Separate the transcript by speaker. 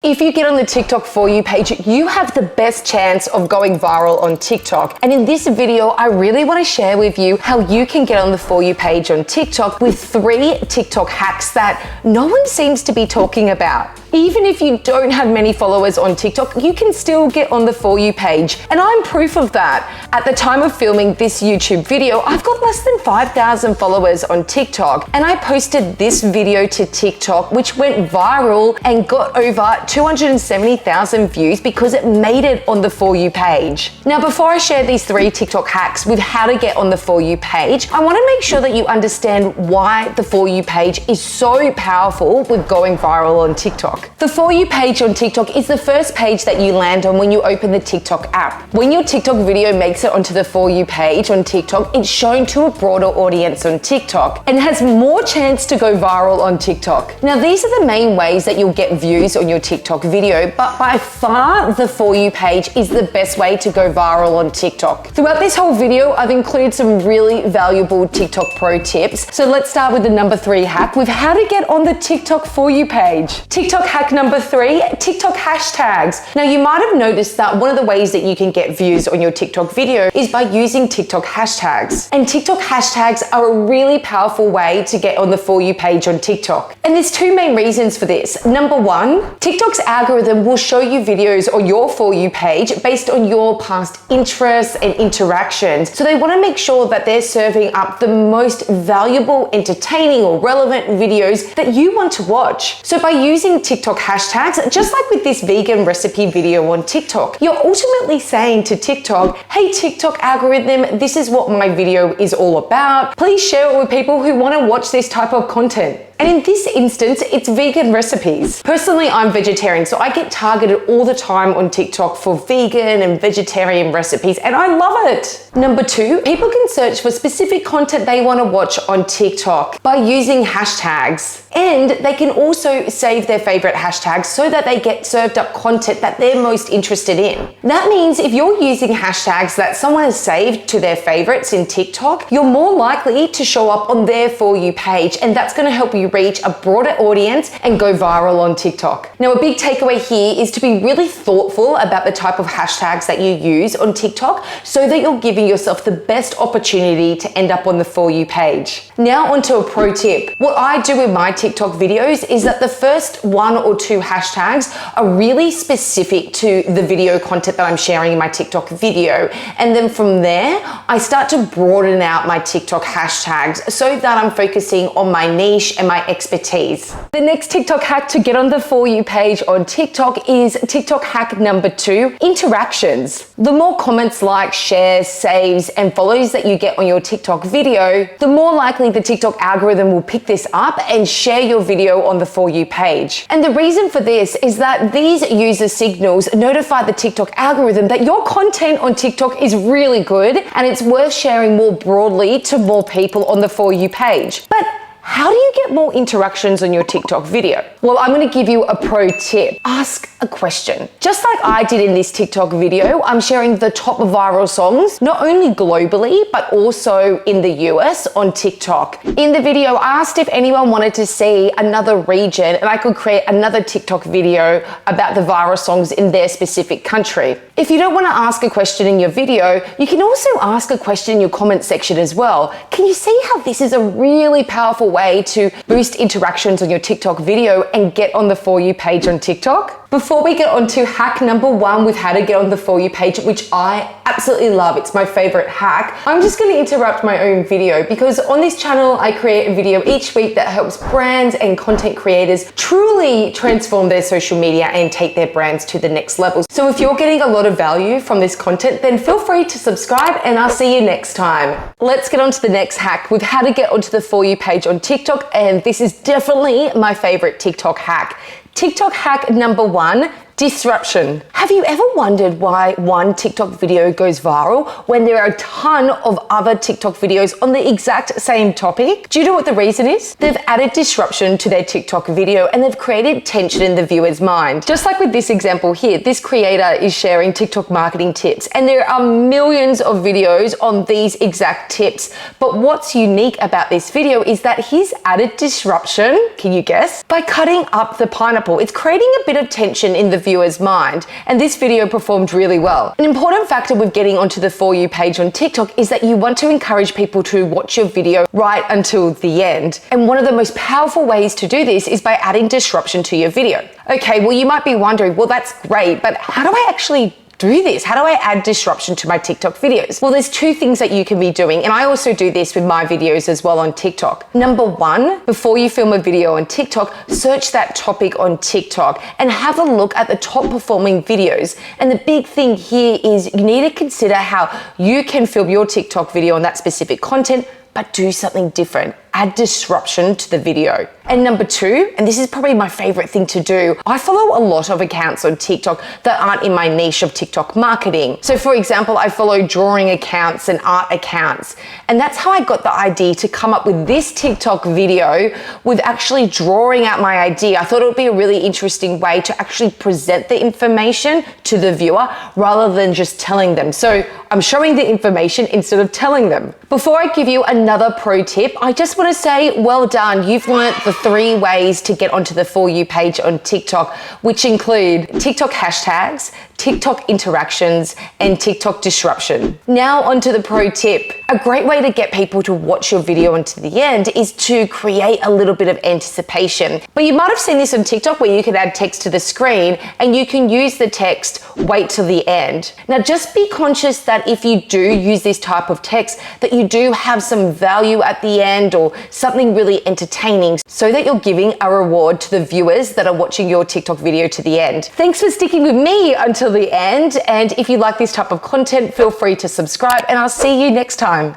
Speaker 1: If you get on the TikTok For You page, you have the best chance of going viral on TikTok. And in this video, I really want to share with you how you can get on the For You page on TikTok with 3 TikTok hacks that no one seems to be talking about. Even if you don't have many followers on TikTok, you can still get on the For You page. And I'm proof of that. At the time of filming this YouTube video, I've got less than 5,000 followers on TikTok. And I posted this video to TikTok, which went viral and got over 270,000 views because it made it on the For You page. Now, before I share these 3 TikTok hacks with how to get on the For You page, I want to make sure that you understand why the For You page is so powerful with going viral on TikTok. The For You page on TikTok is the first page that you land on when you open the TikTok app. When your TikTok video makes it onto the For You page on TikTok, it's shown to a broader audience on TikTok and has more chance to go viral on TikTok. Now, these are the main ways that you'll get views on your TikTok video, but by far the For You page is the best way to go viral on TikTok. Throughout this whole video, I've included some really valuable TikTok pro tips. So let's start with the number 3 hack with how to get on the TikTok For You page. TikTok hack number 3, TikTok hashtags. Now, you might have noticed that one of the ways that you can get views on your TikTok video is by using TikTok hashtags. And TikTok hashtags are a really powerful way to get on the For You page on TikTok. And there's 2 main reasons for this. Number 1, TikTok's algorithm will show you videos on your For You page based on your past interests and interactions. So they want to make sure that they're serving up the most valuable, entertaining, or relevant videos that you want to watch. So by using TikTok hashtags, just like with this vegan recipe video on TikTok, you're ultimately saying to TikTok, hey TikTok algorithm, this is what my video is all about. Please share it with people who want to watch this type of content. And in this instance, it's vegan recipes. Personally, I'm vegetarian, so I get targeted all the time on TikTok for vegan and vegetarian recipes, and I love it. Number 2, people can search for specific content they want to watch on TikTok by using hashtags. And they can also save their favorite hashtags so that they get served up content that they're most interested in. That means if you're using hashtags that someone has saved to their favorites in TikTok, you're more likely to show up on their For You page, and that's going to help you reach a broader audience and go viral on TikTok. Now, a big takeaway here is to be really thoughtful about the type of hashtags that you use on TikTok so that you're giving yourself the best opportunity to end up on the For You page. Now onto a pro tip. What I do with my TikTok videos is that the first 1 or 2 hashtags are really specific to the video content that I'm sharing in my TikTok video. And then from there, I start to broaden out my TikTok hashtags so that I'm focusing on my niche and my expertise. The next TikTok hack to get on the For You page on TikTok is TikTok hack number 2, interactions. The more comments, likes, shares, saves, and follows that you get on your TikTok video, the more likely the TikTok algorithm will pick this up and share your video on the For You page. And the reason for this is that these user signals notify the TikTok algorithm that your content on TikTok is really good and it's worth sharing more broadly to more people on the For You page. But how do you get more interactions on your TikTok video? Well, I'm going to give you a pro tip. Ask a question. Just like I did in this TikTok video, I'm sharing the top viral songs, not only globally, but also in the US on TikTok. In the video, I asked if anyone wanted to see another region and I could create another TikTok video about the viral songs in their specific country. If you don't want to ask a question in your video, you can also ask a question in your comment section as well. Can you see how this is a really powerful way to boost interactions on your TikTok video and get on the For You page on TikTok? Before we get on to hack number 1 with how to get on the For You page, which I absolutely love, it's my favorite hack, I'm just going to interrupt my own video because on this channel, I create a video each week that helps brands and content creators truly transform their social media and take their brands to the next level. So if you're getting a lot of value from this content, then feel free to subscribe and I'll see you next time. Let's get on to the next hack with how to get onto the For You page on TikTok, and this is definitely my favorite TikTok hack. TikTok hack number 1, Disruption. Have you ever wondered why one TikTok video goes viral when there are a ton of other TikTok videos on the exact same topic? Do you know what the reason is? They've added disruption to their TikTok video and they've created tension in the viewer's mind. Just like with this example here, this creator is sharing TikTok marketing tips and there are millions of videos on these exact tips. But what's unique about this video is that he's added disruption, can you guess? By cutting up the pineapple. It's creating a bit of tension in the viewer's mind, and this video performed really well. An important factor with getting onto the For You page on TikTok is that you want to encourage people to watch your video right until the end. And one of the most powerful ways to do this is by adding disruption to your video. Okay, well, you might be wondering, well, that's great, but how do I actually do this? How do I add disruption to my TikTok videos? Well, there's two things that you can be doing, and I also do this with my videos as well on TikTok. Number one, before you film a video on TikTok, search that topic on TikTok and have a look at the top performing videos. And the big thing here is you need to consider how you can film your TikTok video on that specific content, but do something different. Add disruption to the video. And number two, and this is probably my favorite thing to do, I follow a lot of accounts on TikTok that aren't in my niche of TikTok marketing. So for example, I follow drawing accounts and art accounts. And that's how I got the idea to come up with this TikTok video with actually drawing out my idea. I thought it would be a really interesting way to actually present the information to the viewer rather than just telling them. So I'm showing the information instead of telling them. Before I give you another pro tip, I just want to say, well done. You've learned the 3 ways to get onto the For You page on TikTok, which include TikTok hashtags, TikTok interactions, and TikTok disruption. Now onto the pro tip. A great way to get people to watch your video until the end is to create a little bit of anticipation. But you might have seen this on TikTok where you can add text to the screen and you can use the text, wait till the end. Now just be conscious that if you do use this type of text, that you do have some value at the end or something really entertaining so that you're giving a reward to the viewers that are watching your TikTok video to the end. Thanks for sticking with me until the end, and if you like this type of content, feel free to subscribe and I'll see you next time.